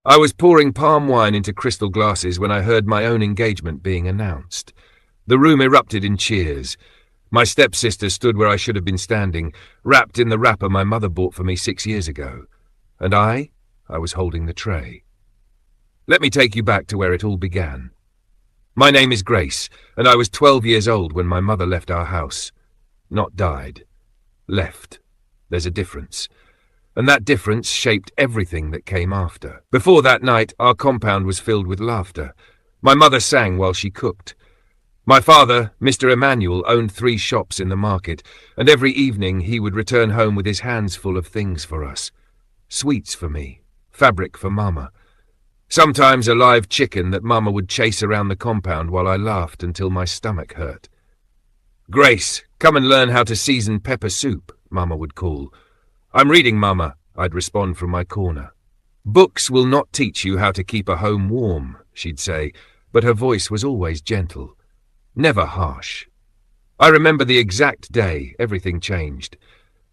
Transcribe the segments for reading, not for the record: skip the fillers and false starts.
I was pouring palm wine into crystal glasses when I heard my own engagement being announced. The room erupted in cheers. My stepsister stood where I should have been standing, wrapped in the wrapper my mother bought for me 6 years ago. And I was holding the tray. Let me take you back to where it all began. My name is Grace, and I was 12 years old when my mother left our house. Not died. Left. There's a difference. And that difference shaped everything that came after. Before that night, our compound was filled with laughter. My mother sang while she cooked. My father, Mr. Emmanuel, owned 3 shops in the market, and every evening he would return home with his hands full of things for us. Sweets for me, fabric for Mama. Sometimes a live chicken that Mama would chase around the compound while I laughed until my stomach hurt. Grace, come and learn how to season pepper soup, Mama would call. I'm reading, Mama, I'd respond from my corner. Books will not teach you how to keep a home warm, she'd say, but her voice was always gentle, never harsh. I remember the exact day everything changed.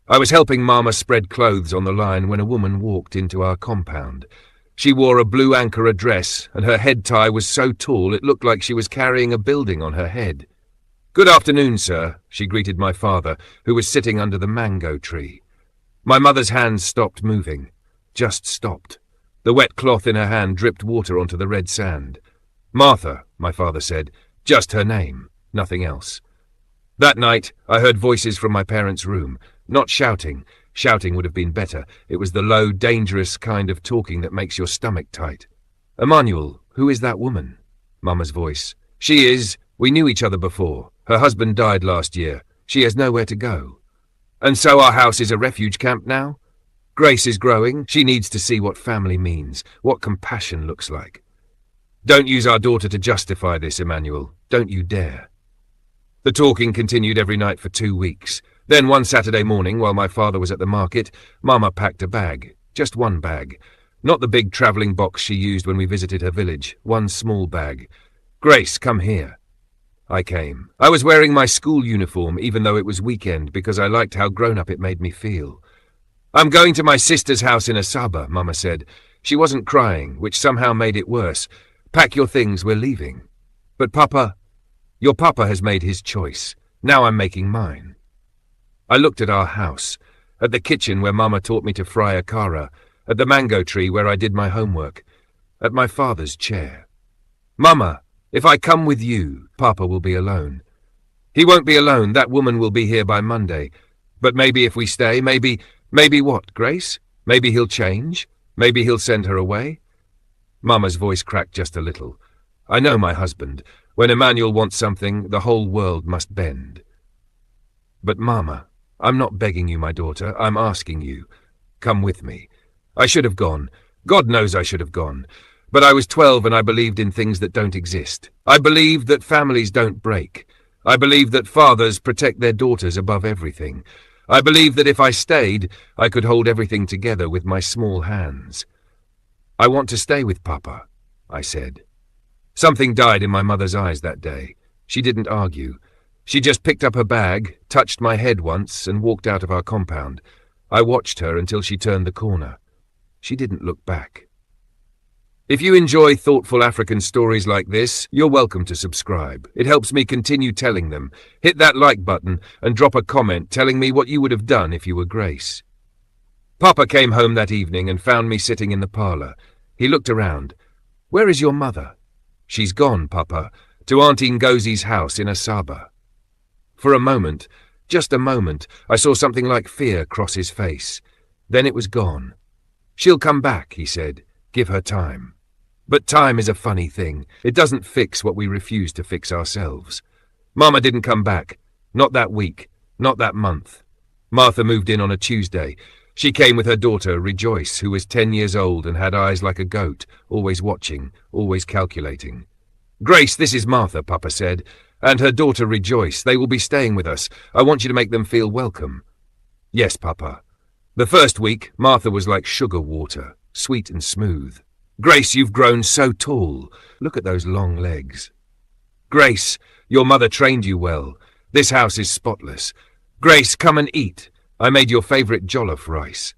I was helping Mama spread clothes on the line when a woman walked into our compound. She wore a blue Ankara dress, and her head tie was so tall it looked like she was carrying a building on her head. Good afternoon, sir, she greeted my father, who was sitting under the mango tree. My mother's hands stopped moving, just stopped. The wet cloth in her hand dripped water onto the red sand. Martha, my father said, just her name, nothing else. That night, I heard voices from my parents' room, not shouting. Shouting would have been better. It was the low, dangerous kind of talking that makes your stomach tight. Emmanuel, who is that woman? Mama's voice. She is. We knew each other before. Her husband died last year. She has nowhere to go. And so our house is a refuge camp now? Grace is growing. She needs to see what family means, what compassion looks like. Don't use our daughter to justify this, Emmanuel. Don't you dare. The talking continued every night for 2 weeks. Then one Saturday morning, while my father was at the market, Mama packed a bag. Just one bag. Not the big travelling box she used when we visited her village. One small bag. Grace, come here. I came. I was wearing my school uniform, even though it was weekend, because I liked how grown-up it made me feel. I'm going to my sister's house in Asaba, Mama said. She wasn't crying, which somehow made it worse. Pack your things, we're leaving. But Papa, your Papa has made his choice. Now I'm making mine. I looked at our house, at the kitchen where Mama taught me to fry a kara, at the mango tree where I did my homework, at my father's chair. Mama, if I come with you, Papa will be alone. He won't be alone, that woman will be here by Monday. But maybe if we stay, maybe what, Grace? Maybe he'll change? Maybe he'll send her away? Mama's voice cracked just a little. I know my husband. When Emmanuel wants something, the whole world must bend. But Mama, I'm not begging you, my daughter, I'm asking you. Come with me. I should have gone. God knows I should have gone. But I was 12 and I believed in things that don't exist. I believed that families don't break. I believed that fathers protect their daughters above everything. I believed that if I stayed, I could hold everything together with my small hands. I want to stay with Papa, I said. Something died in my mother's eyes that day. She didn't argue. She just picked up her bag, touched my head once, and walked out of our compound. I watched her until she turned the corner. She didn't look back. If you enjoy thoughtful African stories like this, you're welcome to subscribe. It helps me continue telling them. Hit that like button and drop a comment telling me what you would have done if you were Grace. Papa came home that evening and found me sitting in the parlour. He looked around. Where is your mother? She's gone, Papa, to Auntie Ngozi's house in Asaba. For a moment, just a moment, I saw something like fear cross his face. Then it was gone. She'll come back, he said. Give her time. But time is a funny thing. It doesn't fix what we refuse to fix ourselves. Mama didn't come back. Not that week. Not that month. Martha moved in on a Tuesday. She came with her daughter, Rejoice, who was 10 years old and had eyes like a goat, always watching, always calculating. Grace, this is Martha, Papa said. And her daughter Rejoice. They will be staying with us. I want you to make them feel welcome. Yes, Papa. The first week, Martha was like sugar water, sweet and smooth. Grace, you've grown so tall. Look at those long legs. Grace, your mother trained you well. This house is spotless. Grace, come and eat. I made your favourite jollof rice.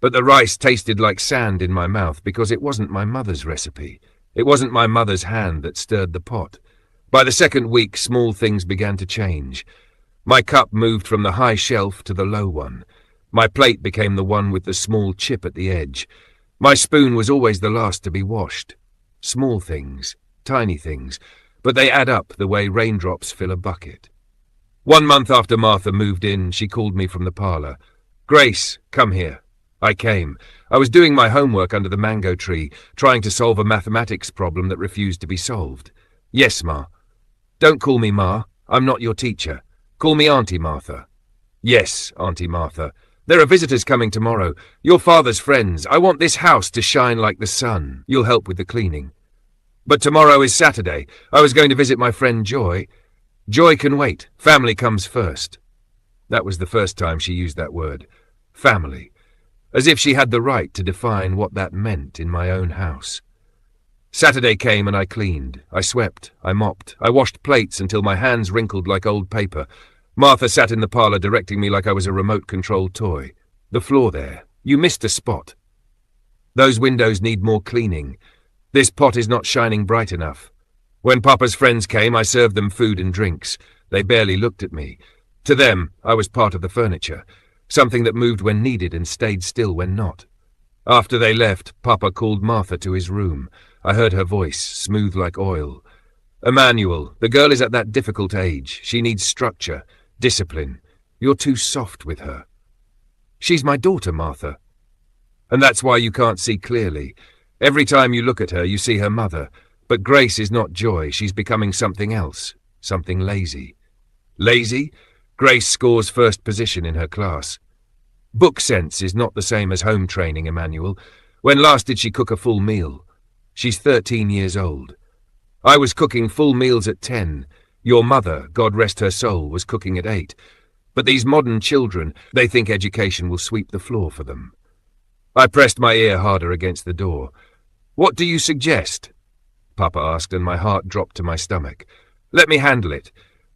but the rice tasted like sand in my mouth because it wasn't my mother's recipe. It wasn't my mother's hand that stirred the pot. By the second week, small things began to change. My cup moved from the high shelf to the low one. My plate became the one with the small chip at the edge. My spoon was always the last to be washed. Small things, tiny things, but they add up the way raindrops fill a bucket. 1 month after Martha moved in, she called me from the parlour. "Grace, come here." I came. I was doing my homework under the mango tree, trying to solve a mathematics problem that refused to be solved. "Yes, Ma." "Don't call me Ma. I'm not your teacher. Call me Auntie Martha." "Yes, Auntie Martha. There are visitors coming tomorrow. Your father's friends. I want this house to shine like the sun. You'll help with the cleaning." "But tomorrow is Saturday. I was going to visit my friend Joy." "Joy can wait. Family comes first." That was the first time she used that word. Family. As if she had the right to define what that meant in my own house. Saturday came and I cleaned. I swept. I mopped. I washed plates until my hands wrinkled like old paper. Martha sat in the parlour directing me like I was a remote-controlled toy. "The floor there. You missed a spot. Those windows need more cleaning. This pot is not shining bright enough." When Papa's friends came, I served them food and drinks. They barely looked at me. To them, I was part of the furniture, something that moved when needed and stayed still when not. After they left, Papa called Martha to his room. I heard her voice, smooth like oil. "Emmanuel, the girl is at that difficult age. She needs structure, discipline. You're too soft with her." "She's my daughter, Martha." "And that's why you can't see clearly. Every time you look at her, you see her mother. But Grace is not Joy. She's becoming something else, something lazy." "Lazy?" Grace scores first position in her class. "Book sense is not the same as home training, Emmanuel. When last did she cook a full meal? She's 13 years old. I was cooking full meals at 10. Your mother, God rest her soul, was cooking at 8. But these modern children, they think education will sweep the floor for them." I pressed my ear harder against the door. "What do you suggest?" Papa asked, and my heart dropped to my stomach. "Let me handle it.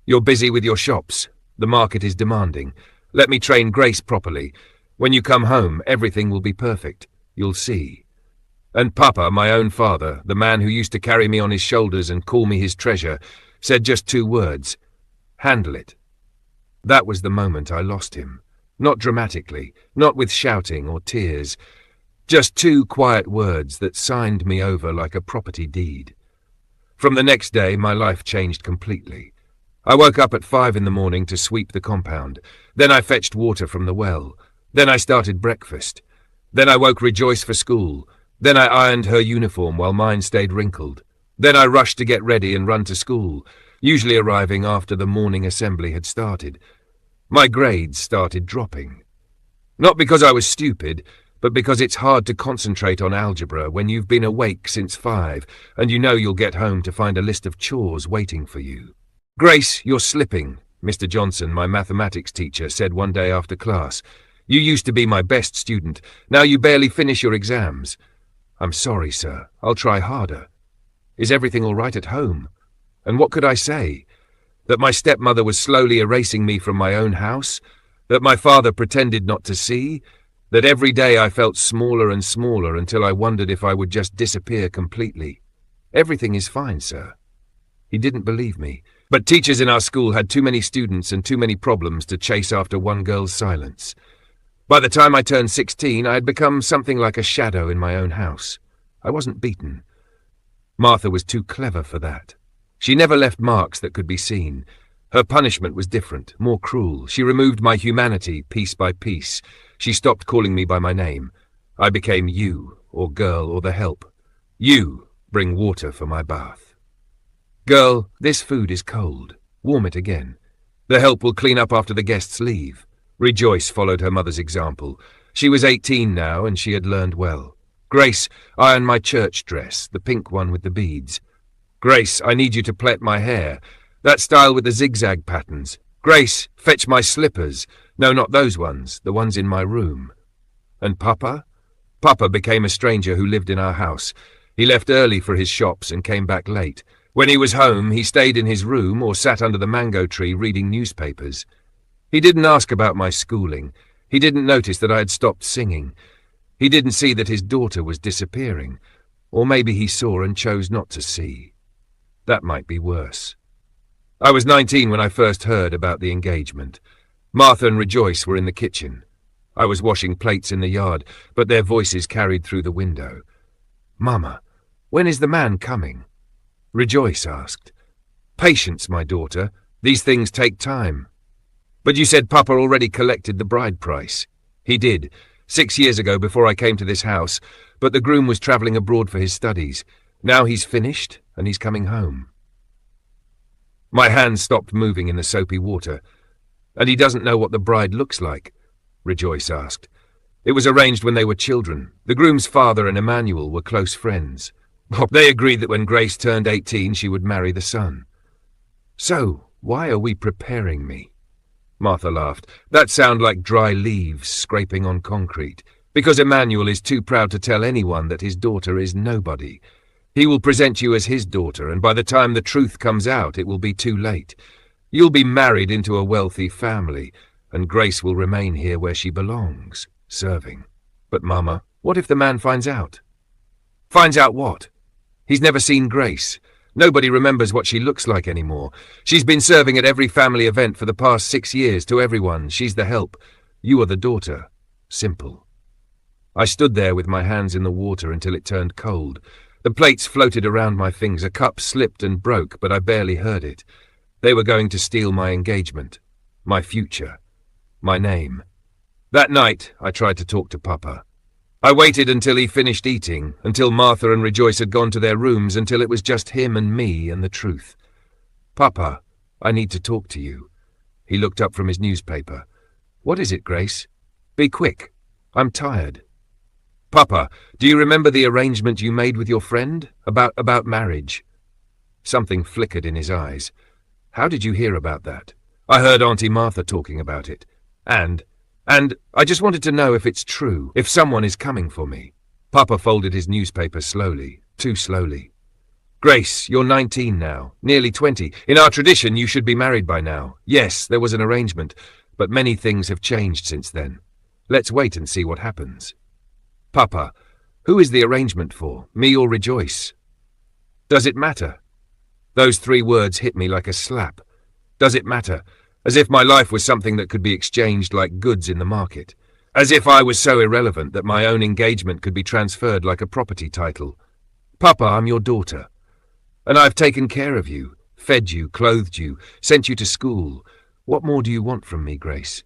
You're busy with your shops. The market is demanding. Let me train Grace properly. When you come home, everything will be perfect. You'll see." And Papa, my own father, the man who used to carry me on his shoulders and call me his treasure, said just 2 words: "Handle it." That was the moment I lost him. Not dramatically, not with shouting or tears. Just 2 quiet words that signed me over like a property deed. From the next day, my life changed completely. I woke up at 5 in the morning to sweep the compound. Then I fetched water from the well. Then I started breakfast. Then I woke Rejoice for school. Then I ironed her uniform while mine stayed wrinkled. Then I rushed to get ready and run to school, usually arriving after the morning assembly had started. My grades started dropping. Not because I was stupid, but because it's hard to concentrate on algebra when you've been awake since 5 and you know you'll get home to find a list of chores waiting for you. "Grace, you're slipping," Mr. Johnson, my mathematics teacher, said one day after class. "You used to be my best student. Now you barely finish your exams." "I'm sorry, sir. I'll try harder." "Is everything all right at home?" And what could I say? That my stepmother was slowly erasing me from my own house? That my father pretended not to see? That every day I felt smaller and smaller until I wondered if I would just disappear completely? "Everything is fine, sir." He didn't believe me. But teachers in our school had too many students and too many problems to chase after one girl's silence. By the time I turned 16, I had become something like a shadow in my own house. I wasn't beaten. Martha was too clever for that. She never left marks that could be seen. Her punishment was different, more cruel. She removed my humanity piece by piece. She stopped calling me by my name. I became you, or girl, or the help. "You, bring water for my bath." "Girl, this food is cold. Warm it again. The help will clean up after the guests leave." Rejoice followed her mother's example. She was 18 now, and she had learned well. "Grace, iron my church dress, the pink one with the beads." "Grace, I need you to plait my hair, that style with the zigzag patterns." "Grace, fetch my slippers. No, not those ones, the ones in my room." And Papa? Papa became a stranger who lived in our house. He left early for his shops and came back late. When he was home, he stayed in his room or sat under the mango tree reading newspapers. He didn't ask about my schooling. He didn't notice that I had stopped singing. He didn't see that his daughter was disappearing, or maybe he saw and chose not to see. That might be worse. I was 19 when I first heard about the engagement. Martha and Rejoice were in the kitchen. I was washing plates in the yard, but their voices carried through the window. "Mama, when is the man coming?" Rejoice asked. "Patience, my daughter. These things take time." "But you said Papa already collected the bride price." "He did, 6 years ago before I came to this house, but the groom was travelling abroad for his studies. Now he's finished, and he's coming home." My hands stopped moving in the soapy water. "And he doesn't know what the bride looks like?" Rejoice asked. "It was arranged when they were children. The groom's father and Emmanuel were close friends. They agreed that when Grace turned 18 she would marry the son." "So, why are we preparing me?" Martha laughed. "That sounds like dry leaves scraping on concrete. Because Emmanuel is too proud to tell anyone that his daughter is nobody. He will present you as his daughter, and by the time the truth comes out, it will be too late. You'll be married into a wealthy family, and Grace will remain here where she belongs, serving. But, Mama, what if the man finds out?" "Finds out what? He's never seen Grace. Nobody remembers what she looks like anymore. She's been serving at every family event for the past 6 years to everyone. She's the help. You are the daughter. Simple." I stood there with my hands in the water until it turned cold. The plates floated around my fingers. A cup slipped and broke, but I barely heard it. They were going to steal my engagement, my future, my name. That night, I tried to talk to Papa. I waited until he finished eating, until Martha and Rejoice had gone to their rooms, until it was just him and me and the truth. "Papa, I need to talk to you." He looked up from his newspaper. "What is it, Grace? Be quick. I'm tired." "Papa, do you remember the arrangement you made with your friend? About marriage?" Something flickered in his eyes. "How did you hear about that?" "I heard Auntie Martha talking about it. And I just wanted to know if it's true, if someone is coming for me." Papa folded his newspaper slowly, too slowly. "Grace, you're 19 now, nearly 20. In our tradition, you should be married by now. Yes, there was an arrangement, but many things have changed since then. Let's wait and see what happens." "Papa, who is the arrangement for, me or Rejoice?" "Does it matter?" Those 3 words hit me like a slap. Does it matter? As if my life was something that could be exchanged like goods in the market. As if I was so irrelevant that my own engagement could be transferred like a property title. "Papa, I'm your daughter. And I've taken care of you, fed you, clothed you, sent you to school. What more do you want from me, Grace?"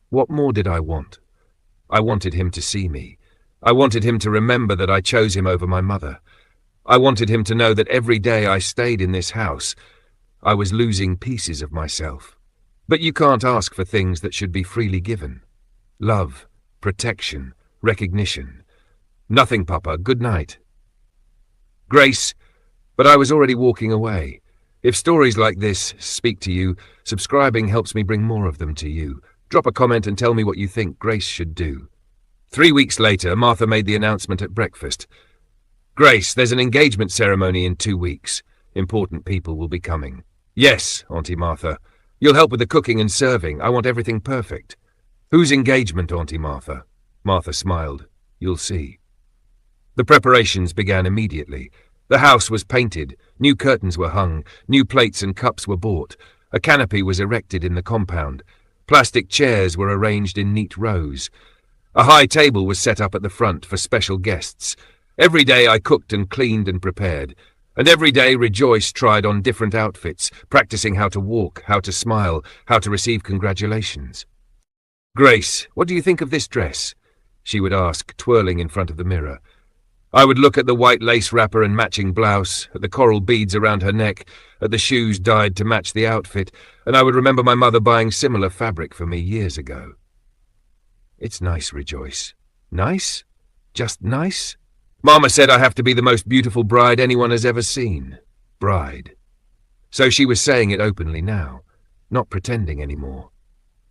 What more did I want? I wanted him to see me. I wanted him to remember that I chose him over my mother. I wanted him to know that every day I stayed in this house, I was losing pieces of myself. But you can't ask for things that should be freely given. Love, protection, recognition. Nothing, Papa. Good night. Grace, but I was already walking away. If stories like this speak to you, subscribing helps me bring more of them to you. Drop a comment and tell me what you think Grace should do. 3 weeks later, Martha made the announcement at breakfast. "Grace, there's an engagement ceremony in 2 weeks. Important people will be coming." "Yes, Auntie Martha. You'll help with the cooking and serving. I want everything perfect." "Whose engagement, Auntie Martha?" Martha smiled. "You'll see." The preparations began immediately. The house was painted, new curtains were hung, new plates and cups were bought, a canopy was erected in the compound, plastic chairs were arranged in neat rows. A high table was set up at the front for special guests. Every day I cooked and cleaned and prepared, and every day Rejoice tried on different outfits, practicing how to walk, how to smile, how to receive congratulations. "Grace, what do you think of this dress?" she would ask, twirling in front of the mirror. I would look at the white lace wrapper and matching blouse, at the coral beads around her neck, at the shoes dyed to match the outfit, and I would remember my mother buying similar fabric for me years ago. "It's nice, Rejoice." "Nice? Just nice?" "Mama said I have to be the most beautiful bride anyone has ever seen." Bride. So she was saying it openly now, not pretending anymore.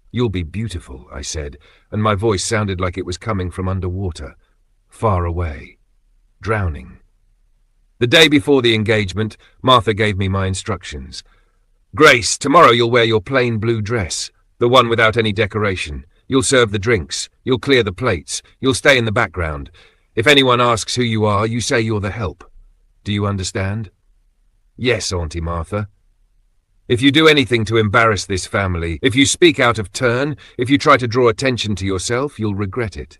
"You'll be beautiful," I said, and my voice sounded like it was coming from underwater, far away. Drowning. The day before the engagement, Martha gave me my instructions. "Grace, tomorrow you'll wear your plain blue dress, the one without any decoration. You'll serve the drinks. You'll clear the plates. You'll stay in the background. If anyone asks who you are, you say you're the help. Do you understand?" "Yes, Auntie Martha." "If you do anything to embarrass this family, if you speak out of turn, if you try to draw attention to yourself, you'll regret it.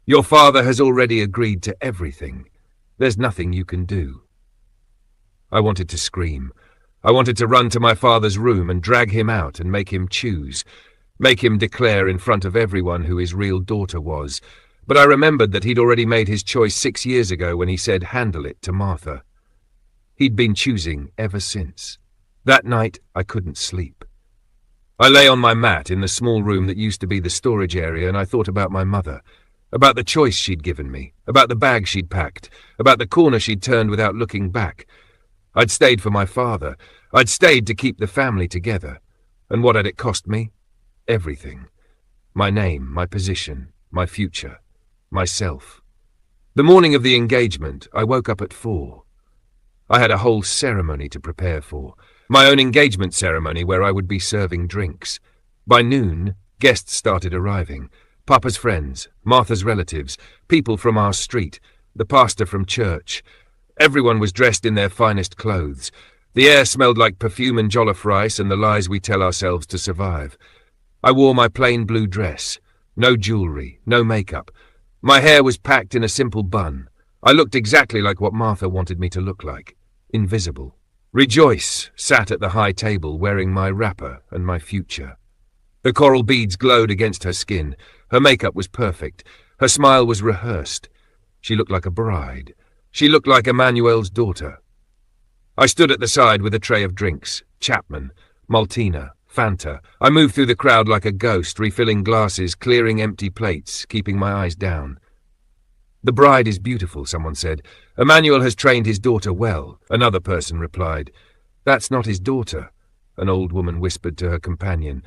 Your father has already agreed to everything. There's nothing you can do." I wanted to scream. I wanted to run to my father's room and drag him out and make him choose, make him declare in front of everyone who his real daughter was. But I remembered that he'd already made his choice 6 years ago when he said, "Handle it," to Martha. He'd been choosing ever since. That night, I couldn't sleep. I lay on my mat in the small room that used to be the storage area, and I thought about my mother, about the choice she'd given me, about the bag she'd packed, about the corner she'd turned without looking back. I'd stayed for my father. I'd stayed to keep the family together. And what had it cost me? Everything. My name, my position, my future, myself. The morning of the engagement, I woke up at 4. I had a whole ceremony to prepare for. My own engagement ceremony where I would be serving drinks. By noon, guests started arriving. Papa's friends, Martha's relatives, people from our street, the pastor from church. Everyone was dressed in their finest clothes. The air smelled like perfume and jollof rice and the lies we tell ourselves to survive. I wore my plain blue dress. No jewelry, no makeup. My hair was packed in a simple bun. I looked exactly like what Martha wanted me to look like. Invisible. Rejoice sat at the high table wearing my wrapper and my future. The coral beads glowed against her skin. Her makeup was perfect. Her smile was rehearsed. She looked like a bride. She looked like Emmanuel's daughter. I stood at the side with a tray of drinks. Chapman, Maltina, Fanta. I moved through the crowd like a ghost, refilling glasses, clearing empty plates, keeping my eyes down. "The bride is beautiful," someone said. "Emmanuel has trained his daughter well," another person replied. "That's not his daughter," an old woman whispered to her companion.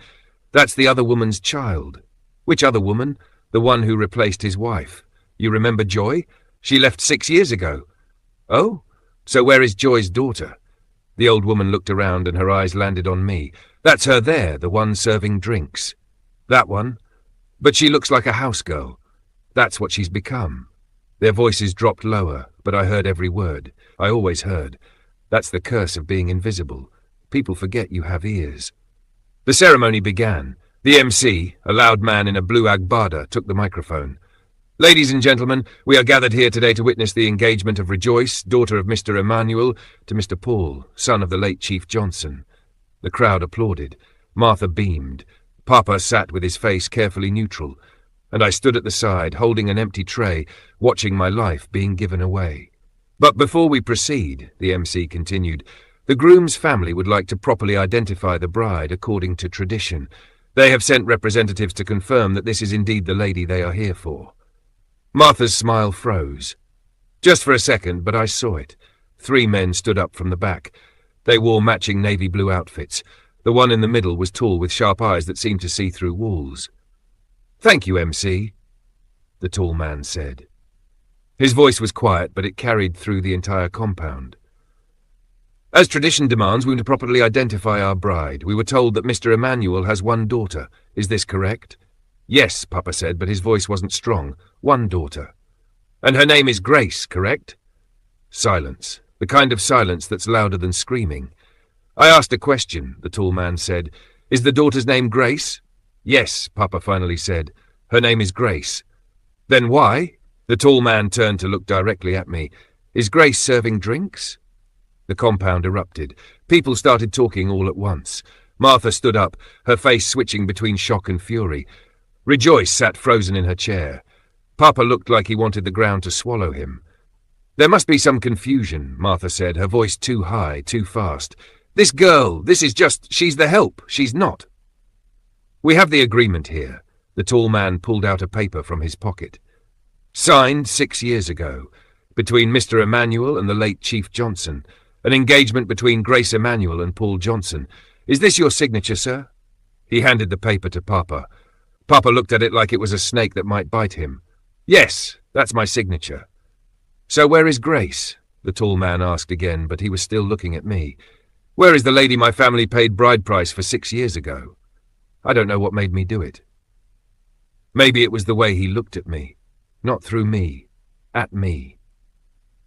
"That's the other woman's child." "Which other woman?" "The one who replaced his wife. You remember Joy? She left 6 years ago." "Oh? So where is Joy's daughter?" The old woman looked around and her eyes landed on me. "That's her there, the one serving drinks." "That one? But she looks like a house girl." "That's what she's become." Their voices dropped lower, but I heard every word. I always heard. That's the curse of being invisible. People forget you have ears. The ceremony began. The MC, a loud man in a blue agbada, took the microphone. "Ladies and gentlemen, we are gathered here today to witness the engagement of Rejoice, daughter of Mr. Emmanuel, to Mr. Paul, son of the late Chief Johnson." The crowd applauded. Martha beamed. Papa sat with his face carefully neutral, and I stood at the side, holding an empty tray, watching my life being given away. "But before we proceed," the MC continued, "the groom's family would like to properly identify the bride according to tradition. They have sent representatives to confirm that this is indeed the lady they are here for." Martha's smile froze. Just for a second, but I saw it. 3 men stood up from the back. They wore matching navy blue outfits. The one in the middle was tall with sharp eyes that seemed to see through walls. "Thank you, MC," the tall man said. His voice was quiet, but it carried through the entire compound. "As tradition demands, we want to properly identify our bride. We were told that Mr. Emmanuel has 1 daughter. Is this correct?" "Yes," Papa said, but his voice wasn't strong. 1 daughter. "And her name is Grace, correct?" Silence. The kind of silence that's louder than screaming. "I asked a question," the tall man said. "Is the daughter's name Grace?" "Yes," Papa finally said. "Her name is Grace." "Then why?" The tall man turned to look directly at me. "Is Grace serving drinks?" The compound erupted. People started talking all at once. Martha stood up, her face switching between shock and fury. Rejoice sat frozen in her chair. Papa looked like he wanted the ground to swallow him. "There must be some confusion," Martha said, her voice too high, too fast. "This girl, she's the help. She's not." "We have the agreement here." The tall man pulled out a paper from his pocket. "Signed 6 years ago, between Mr. Emmanuel and the late Chief Johnson. An engagement between Grace Emmanuel and Paul Johnson. Is this your signature, sir?" He handed the paper to Papa. Papa looked at it like it was a snake that might bite him. "Yes, that's my signature." "So where is Grace?" the tall man asked again, but he was still looking at me. "Where is the lady my family paid bride price for 6 years ago? I don't know what made me do it." Maybe it was the way he looked at me. Not through me. At me.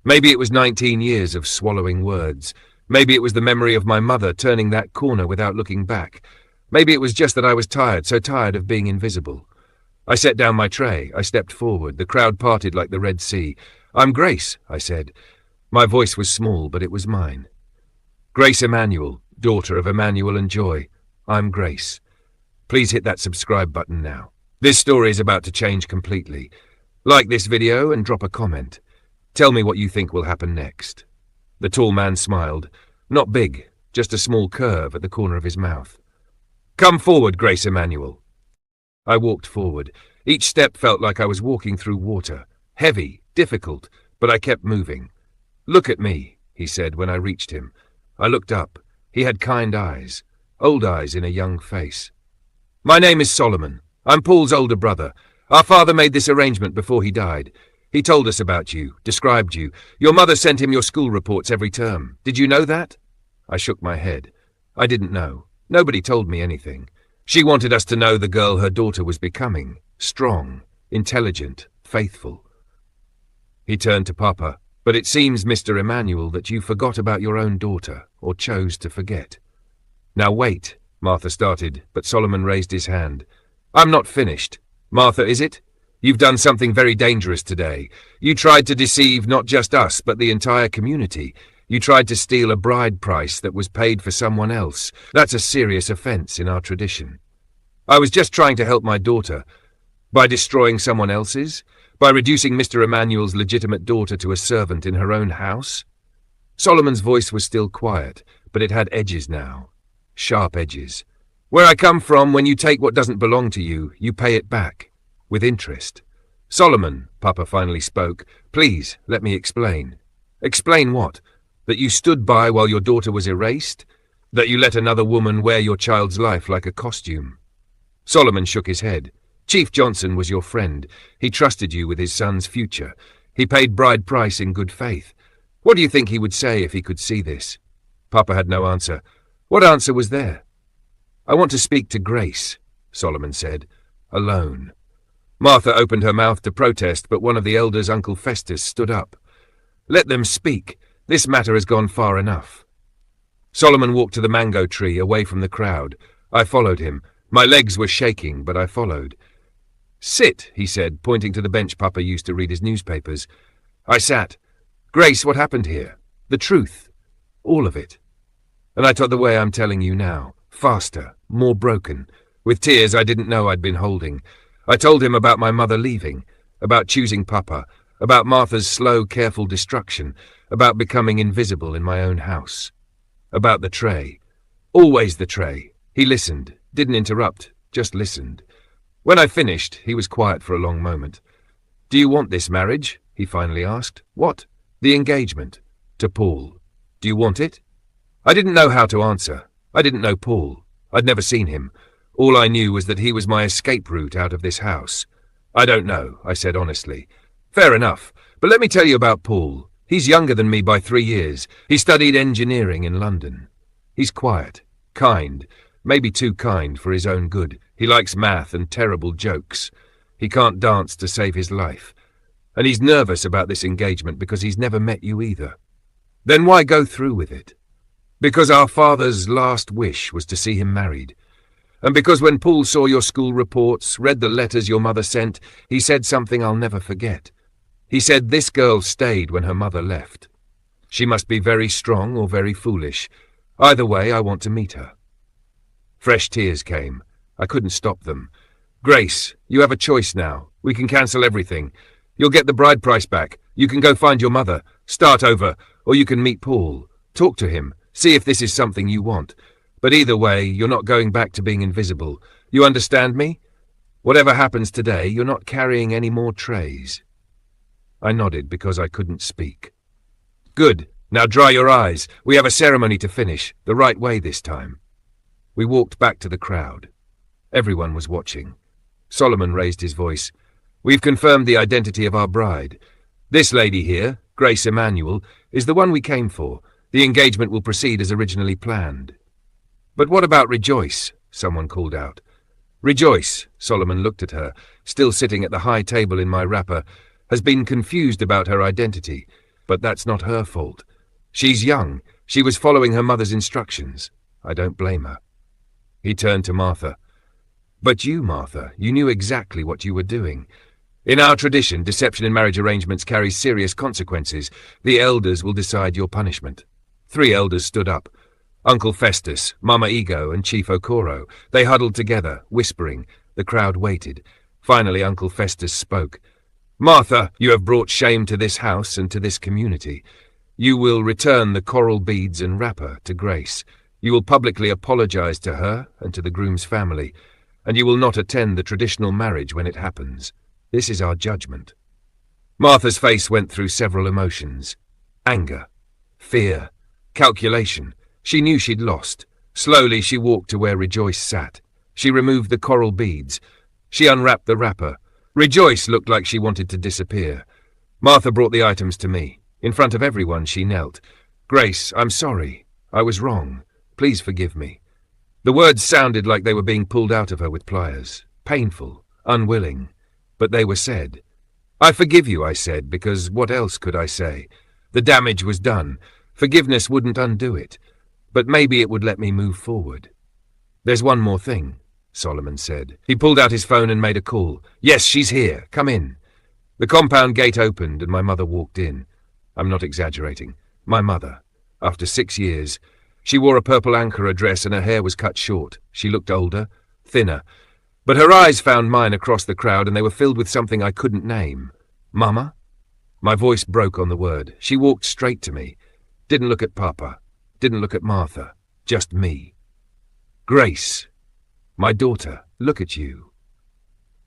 Maybe it was 19 years of swallowing words. Maybe it was the memory of my mother turning that corner without looking back. Maybe it was just that I was tired, so tired of being invisible. I set down my tray. I stepped forward. The crowd parted like the Red Sea. "I'm Grace," I said. My voice was small, but it was mine. Grace Emanuel, daughter of Emmanuel and Joy. I'm Grace. Please hit that subscribe button now. This story is about to change completely. Like this video and drop a comment. Tell me what you think will happen next. The tall man smiled. Not big, just a small curve at the corner of his mouth. "Come forward, Grace Emanuel." I walked forward. Each step felt like I was walking through water. Heavy, difficult, but I kept moving. "Look at me," he said when I reached him. I looked up. He had kind eyes, old eyes in a young face. "My name is Solomon. I'm Paul's older brother. Our father made this arrangement before he died. He told us about you, described you. Your mother sent him your school reports every term. Did you know that?" I shook my head. I didn't know. Nobody told me anything. She wanted us to know the girl her daughter was becoming. Strong, intelligent, faithful. He turned to Papa. "But it seems, Mr. Emanuel, that you forgot about your own daughter, or chose to forget." "Now wait," Martha started, but Solomon raised his hand. "I'm not finished. Martha, is it? You've done something very dangerous today. You tried to deceive not just us, but the entire community. You tried to steal a bride price that was paid for someone else. That's a serious offense in our tradition." "I was just trying to help my daughter. By destroying someone else's? By reducing Mr. Emanuel's legitimate daughter to a servant in her own house?" Solomon's voice was still quiet, but it had edges now. Sharp edges. "Where I come from, when you take what doesn't belong to you, you pay it back. With interest." "Solomon," Papa finally spoke, "please, let me explain." "Explain what? That you stood by while your daughter was erased? That you let another woman wear your child's life like a costume?" Solomon shook his head. "Chief Johnson was your friend. He trusted you with his son's future. He paid bride price in good faith. What do you think he would say if he could see this?" Papa had no answer. What answer was there? "I want to speak to Grace," Solomon said. "Alone." Martha opened her mouth to protest, but one of the elders, Uncle Festus, stood up. "Let them speak. This matter has gone far enough." Solomon walked to the mango tree, away from the crowd. I followed him. My legs were shaking, but I followed. "Sit," he said, pointing to the bench Papa used to read his newspapers. I sat. "Grace, what happened here? The truth. All of it." And I told the way I'm telling you now. Faster, more broken, with tears I didn't know I'd been holding. I told him about my mother leaving, about choosing Papa, about Martha's slow, careful destruction, about becoming invisible in my own house. About the tray. Always the tray. He listened, didn't interrupt, just listened. When I finished, he was quiet for a long moment. "Do you want this marriage?" he finally asked. "What?" "The engagement. To Paul. Do you want it?" I didn't know how to answer. I didn't know Paul. I'd never seen him. All I knew was that he was my escape route out of this house. "I don't know," I said honestly. "Fair enough. But let me tell you about Paul. He's younger than me by 3 years. He studied engineering in London. He's quiet, kind, maybe too kind for his own good. He likes math and terrible jokes. He can't dance to save his life. And he's nervous about this engagement because he's never met you either. Then why go through with it? Because our father's last wish was to see him married. And because when Paul saw your school reports, read the letters your mother sent, he said something I'll never forget. He said this girl stayed when her mother left. She must be very strong or very foolish. Either way, I want to meet her." Fresh tears came. I couldn't stop them. "Grace, you have a choice now. We can cancel everything. You'll get the bride price back. You can go find your mother, start over, or you can meet Paul. Talk to him. See if this is something you want. But either way, you're not going back to being invisible. You understand me? Whatever happens today, you're not carrying any more trays." I nodded because I couldn't speak. "Good. Now dry your eyes. We have a ceremony to finish, the right way this time." We walked back to the crowd. Everyone was watching. Solomon raised his voice. "We've confirmed the identity of our bride. This lady here, Grace Emanuel, is the one we came for. The engagement will proceed as originally planned." "But what about Rejoice?" someone called out. Rejoice, Solomon looked at her, still sitting at the high table in my wrapper, has been confused about her identity, but that's not her fault. She's young. She was following her mother's instructions. I don't blame her. He turned to Martha. But you, Martha, you knew exactly what you were doing. In our tradition, deception in marriage arrangements carries serious consequences. The elders will decide your punishment. 3 elders stood up. Uncle Festus, Mama Ego, and Chief Okoro. They huddled together, whispering. The crowd waited. Finally, Uncle Festus spoke. Martha, you have brought shame to this house and to this community. You will return the coral beads and wrapper to Grace. You will publicly apologize to her and to the groom's family, and you will not attend the traditional marriage when it happens. This is our judgment. Martha's face went through several emotions. Anger, fear, calculation. She knew she'd lost. Slowly she walked to where Rejoice sat. She removed the coral beads. She unwrapped the wrapper. Rejoice looked like she wanted to disappear. Martha brought the items to me. In front of everyone she knelt. Grace, I'm sorry. I was wrong. Please forgive me. The words sounded like they were being pulled out of her with pliers. Painful, unwilling. But they were said. I forgive you, I said, because what else could I say? The damage was done. Forgiveness wouldn't undo it. But maybe it would let me move forward. There's one more thing, Solomon said. He pulled out his phone and made a call. Yes, she's here. Come in. The compound gate opened and my mother walked in. I'm not exaggerating. My mother. After 6 years. She wore a purple Ankara dress and her hair was cut short. She looked older, thinner. But her eyes found mine across the crowd and they were filled with something I couldn't name. Mama? My voice broke on the word. She walked straight to me. Didn't look at Papa. Didn't look at Martha. Just me. Grace. My daughter. Look at you.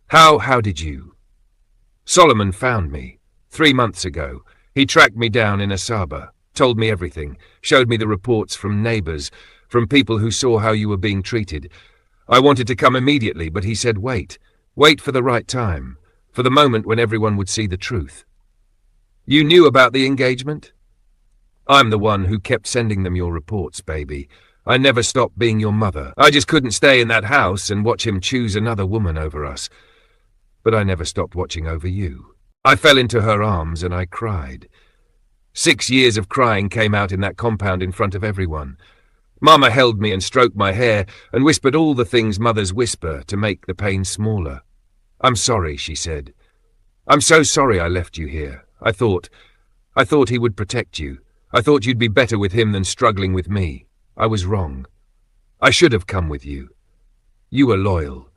How did you? Solomon found me. 3 months ago. He tracked me down in Asaba. Told me everything. Showed me the reports from neighbors. From people who saw how you were being treated. I wanted to come immediately, but he said wait. Wait for the right time. For the moment when everyone would see the truth. You knew about the engagement? I'm the one who kept sending them your reports, baby. I never stopped being your mother. I just couldn't stay in that house and watch him choose another woman over us. But I never stopped watching over you. I fell into her arms and I cried. 6 years of crying came out in that compound in front of everyone. Mama held me and stroked my hair and whispered all the things mothers whisper to make the pain smaller. I'm sorry, she said. I'm so sorry I left you here. I thought he would protect you. I thought you'd be better with him than struggling with me. I was wrong. I should have come with you. You were loyal.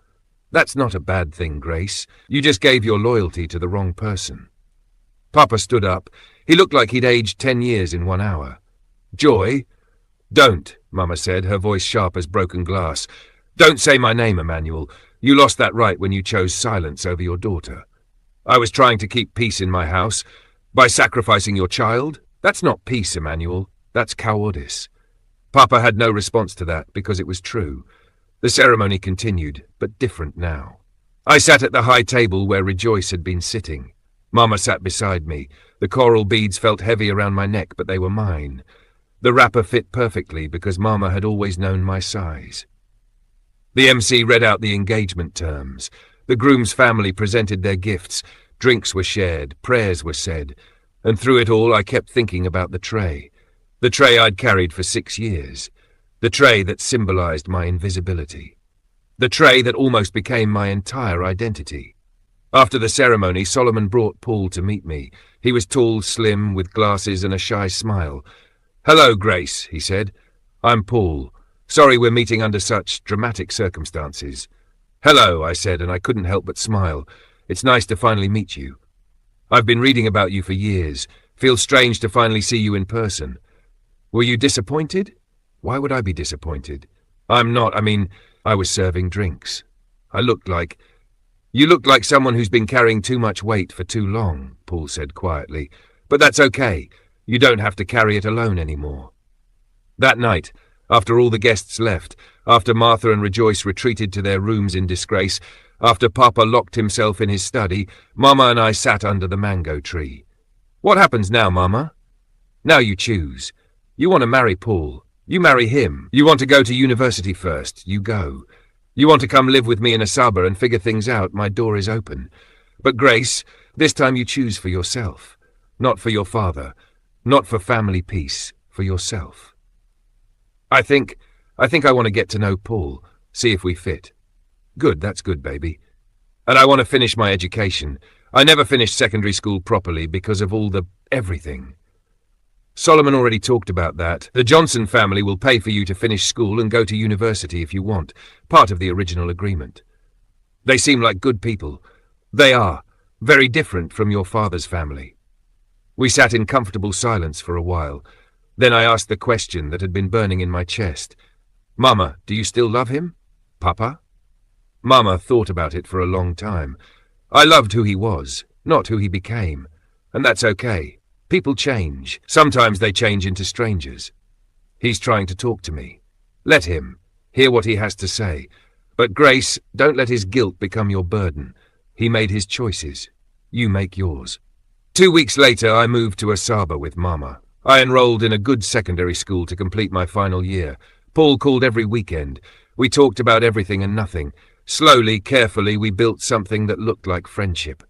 That's not a bad thing, Grace. You just gave your loyalty to the wrong person. Papa stood up. He looked like he'd aged 10 years in 1 hour. Joy? Don't, Mama said, her voice sharp as broken glass. Don't say my name, Emmanuel. You lost that right when you chose silence over your daughter. I was trying to keep peace in my house. By sacrificing your child? That's not peace, Emmanuel. That's cowardice. Papa had no response to that because it was true. The ceremony continued, but different now. I sat at the high table where Rejoice had been sitting. Mama sat beside me. The coral beads felt heavy around my neck, but they were mine. The wrapper fit perfectly because Mama had always known my size. The MC read out the engagement terms. The groom's family presented their gifts. Drinks were shared, prayers were said. And through it all I kept thinking about the tray. The tray I'd carried for 6 years. The tray that symbolized my invisibility. The tray that almost became my entire identity. After the ceremony, Solomon brought Paul to meet me. He was tall, slim, with glasses and a shy smile. Hello, Grace, he said. I'm Paul. Sorry we're meeting under such dramatic circumstances. Hello, I said, and I couldn't help but smile. It's nice to finally meet you. I've been reading about you for years. Feels strange to finally see you in person. Were you disappointed? Why would I be disappointed? I'm not. I was serving drinks. You looked like someone who's been carrying too much weight for too long, Paul said quietly. But that's okay. You don't have to carry it alone anymore. That night, after all the guests left, after Martha and Rejoice retreated to their rooms in disgrace, after Papa locked himself in his study, Mama and I sat under the mango tree. What happens now, Mama? Now you choose. You want to marry Paul. You marry him. You want to go to university first. You go. You want to come live with me in Asaba and figure things out, my door is open. But Grace, this time you choose for yourself. Not for your father. Not for family peace. For yourself. I think I want to get to know Paul. See if we fit. Good, that's good, baby. And I want to finish my education. I never finished secondary school properly because of all the everything. Solomon already talked about that. The Johnson family will pay for you to finish school and go to university if you want, part of the original agreement. They seem like good people. They are, very different from your father's family. We sat in comfortable silence for a while. Then I asked the question that had been burning in my chest. Mama, do you still love him? Papa? Mama thought about it for a long time. I loved who he was, not who he became. And that's okay. People change. Sometimes they change into strangers. He's trying to talk to me. Let him. Hear what he has to say. But Grace, don't let his guilt become your burden. He made his choices. You make yours. 2 weeks later, I moved to Asaba with Mama. I enrolled in a good secondary school to complete my final year. Paul called every weekend. We talked about everything and nothing. Slowly, carefully, we built something that looked like friendship.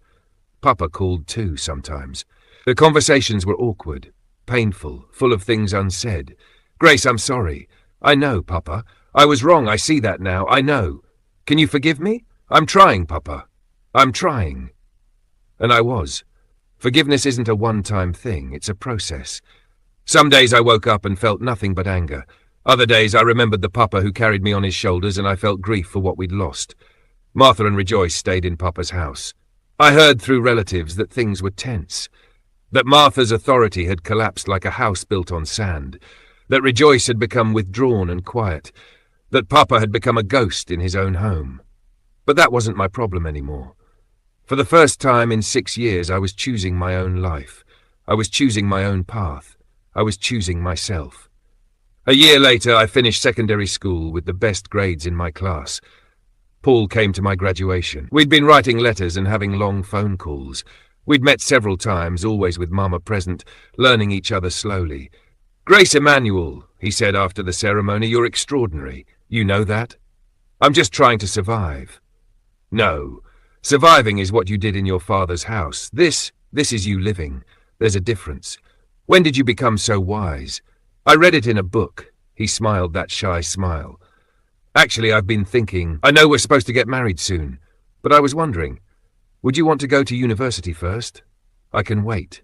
Papa called too sometimes. The conversations were awkward, painful, full of things unsaid. Grace, I'm sorry. I know, Papa. I was wrong, I see that now, I know. Can you forgive me? I'm trying, Papa. I'm trying. And I was. Forgiveness isn't a one-time thing, it's a process. Some days I woke up and felt nothing but anger. Other days I remembered the Papa who carried me on his shoulders and I felt grief for what we'd lost. Martha and Rejoice stayed in Papa's house. I heard through relatives that things were tense. That Martha's authority had collapsed like a house built on sand. That Rejoice had become withdrawn and quiet. That Papa had become a ghost in his own home. But that wasn't my problem anymore. For the first time in 6 years I was choosing my own life. I was choosing my own path. I was choosing myself. A year later I finished secondary school with the best grades in my class. Paul came to my graduation. We'd been writing letters and having long phone calls. We'd met several times, always with Mama present, learning each other slowly. Grace Emmanuel, he said after the ceremony, you're extraordinary. You know that? I'm just trying to survive. No, surviving is what you did in your father's house. This is you living. There's a difference. When did you become so wise? I read it in a book. He smiled that shy smile. Actually, I've been thinking, I know we're supposed to get married soon, but I was wondering, would you want to go to university first? I can wait.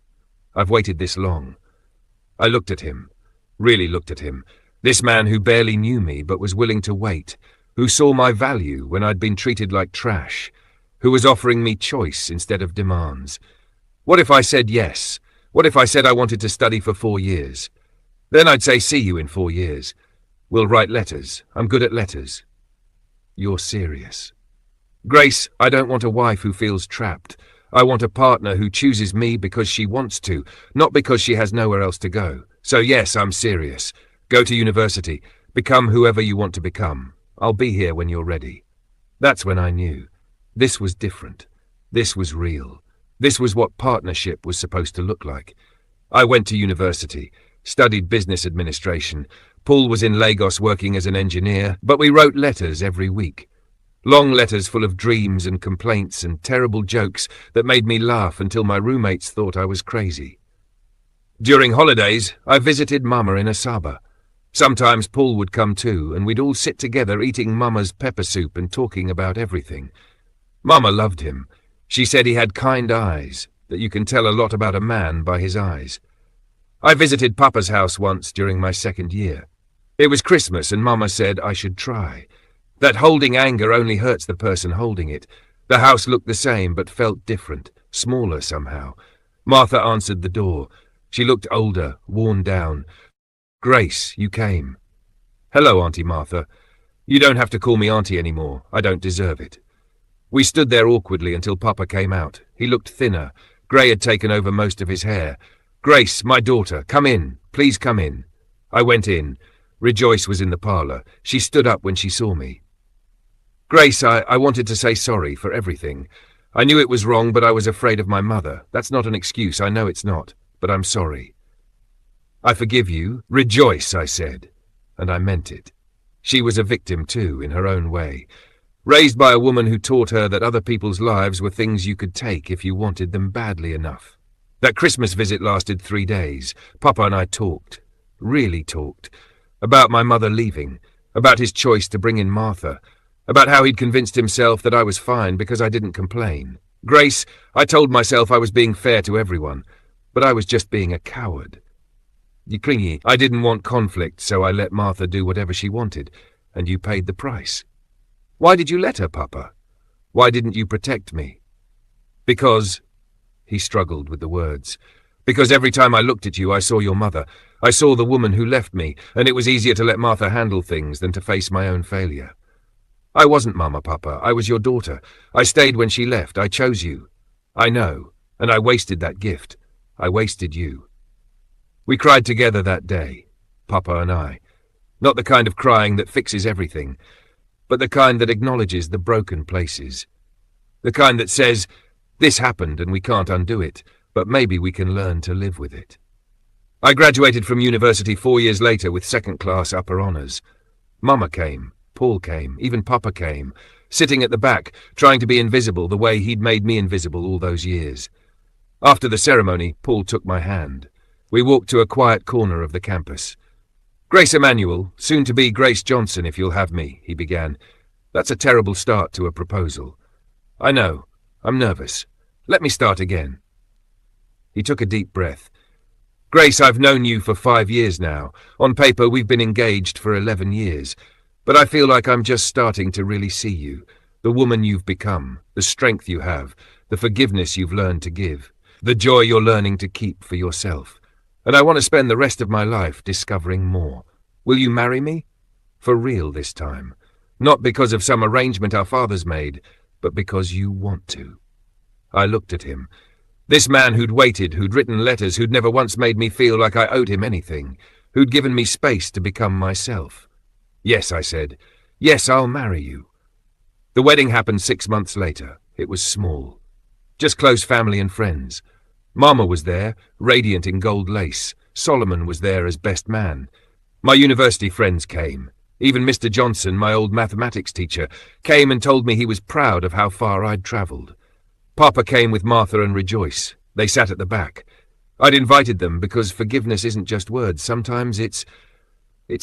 I've waited this long. I looked at him, really looked at him, this man who barely knew me but was willing to wait, who saw my value when I'd been treated like trash, who was offering me choice instead of demands. What if I said yes? What if I said I wanted to study for 4 years? Then I'd say, see you in 4 years. We'll write letters. I'm good at letters. You're serious. Grace, I don't want a wife who feels trapped. I want a partner who chooses me because she wants to, not because she has nowhere else to go. So yes, I'm serious. Go to university. Become whoever you want to become. I'll be here when you're ready. That's when I knew. This was different. This was real. This was what partnership was supposed to look like. I went to university, studied business administration. Paul was in Lagos working as an engineer, but we wrote letters every week. Long letters full of dreams and complaints and terrible jokes that made me laugh until my roommates thought I was crazy. During holidays, I visited Mama in Asaba. Sometimes Paul would come too, and we'd all sit together eating Mama's pepper soup and talking about everything. Mama loved him. She said he had kind eyes, that you can tell a lot about a man by his eyes. I visited Papa's house once during my 2nd year. It was Christmas and Mama said I should try. That holding anger only hurts the person holding it. The house looked the same but felt different, smaller somehow. Martha answered the door. She looked older, worn down. Grace, you came. Hello, Auntie Martha. You don't have to call me Auntie anymore. I don't deserve it. We stood there awkwardly until Papa came out. He looked thinner. Grey had taken over most of his hair. Grace, my daughter, come in. Please come in. I went in. Rejoice was in the parlour. She stood up when she saw me. Grace, I wanted to say sorry for everything. I knew it was wrong, but I was afraid of my mother. That's not an excuse, I know it's not, but I'm sorry. I forgive you. Rejoice, I said, and I meant it. She was a victim too, in her own way. Raised by a woman who taught her that other people's lives were things you could take if you wanted them badly enough. That Christmas visit lasted 3 days. Papa and I talked, really talked, about my mother leaving, about his choice to bring in Martha, about how he'd convinced himself that I was fine because I didn't complain. Grace, I told myself I was being fair to everyone, but I was just being a coward. You clingy, I didn't want conflict, so I let Martha do whatever she wanted, and you paid the price. Why did you let her, Papa? Why didn't you protect me? Because, he struggled with the words, because every time I looked at you, I saw your mother. I saw the woman who left me, and it was easier to let Martha handle things than to face my own failure. I wasn't Mama, Papa. I was your daughter. I stayed when she left. I chose you. I know, and I wasted that gift. I wasted you. We cried together that day, Papa and I. Not the kind of crying that fixes everything, but the kind that acknowledges the broken places. The kind that says, this happened and we can't undo it, but maybe we can learn to live with it. I graduated from university 4 years later with second-class upper honours. Mama came, Paul came, even Papa came, sitting at the back, trying to be invisible the way he'd made me invisible all those years. After the ceremony, Paul took my hand. We walked to a quiet corner of the campus. Grace Emanuel, soon to be Grace Johnson if you'll have me, he began. That's a terrible start to a proposal. I know. I'm nervous. Let me start again. He took a deep breath. Grace, I've known you for 5 years now. On paper, we've been engaged for 11 years. But I feel like I'm just starting to really see you. The woman you've become, the strength you have, the forgiveness you've learned to give, the joy you're learning to keep for yourself. And I want to spend the rest of my life discovering more. Will you marry me? For real this time. Not because of some arrangement our fathers made, but because you want to. I looked at him. This man who'd waited, who'd written letters, who'd never once made me feel like I owed him anything, who'd given me space to become myself. Yes, I said. Yes, I'll marry you. The wedding happened 6 months later. It was small. Just close family and friends. Mama was there, radiant in gold lace. Solomon was there as best man. My university friends came. Even Mr. Johnson, my old mathematics teacher, came and told me he was proud of how far I'd travelled. Papa came with Martha and Rejoice. They sat at the back. I'd invited them because forgiveness isn't just words. Sometimes it's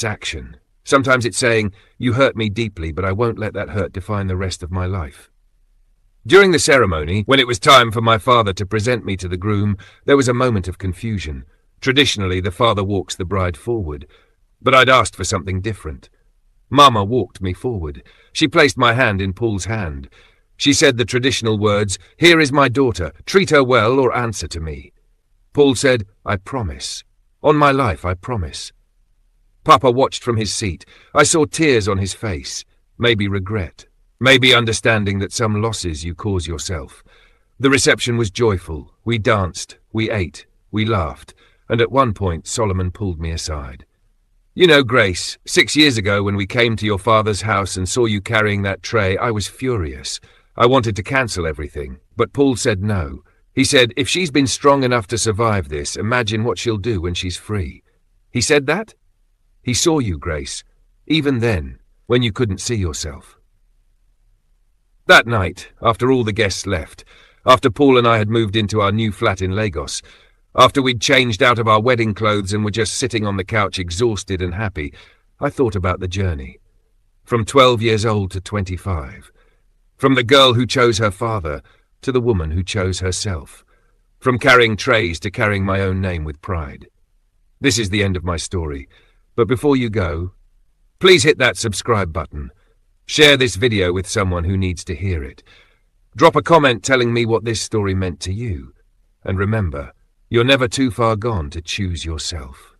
action. Sometimes it's saying, you hurt me deeply, but I won't let that hurt define the rest of my life. During the ceremony, when it was time for my father to present me to the groom, there was a moment of confusion. Traditionally, the father walks the bride forward, but I'd asked for something different. Mama walked me forward. She placed my hand in Paul's hand. She said the traditional words, "Here is my daughter, treat her well or answer to me." Paul said, "I promise. On my life, I promise." Papa watched from his seat. I saw tears on his face, maybe regret, maybe understanding that some losses you cause yourself. The reception was joyful. We danced, we ate, we laughed, and at one point Solomon pulled me aside. "You know, Grace, 6 years ago when we came to your father's house and saw you carrying that tray, I was furious. I wanted to cancel everything, but Paul said no. He said, if she's been strong enough to survive this, imagine what she'll do when she's free. He said that? He saw you, Grace, even then, when you couldn't see yourself." That night, after all the guests left, after Paul and I had moved into our new flat in Lagos, after we'd changed out of our wedding clothes and were just sitting on the couch exhausted and happy, I thought about the journey. From 12 years old to 25. From the girl who chose her father to the woman who chose herself. From carrying trays to carrying my own name with pride. This is the end of my story, but before you go, please hit that subscribe button. Share this video with someone who needs to hear it. Drop a comment telling me what this story meant to you. And remember, you're never too far gone to choose yourself.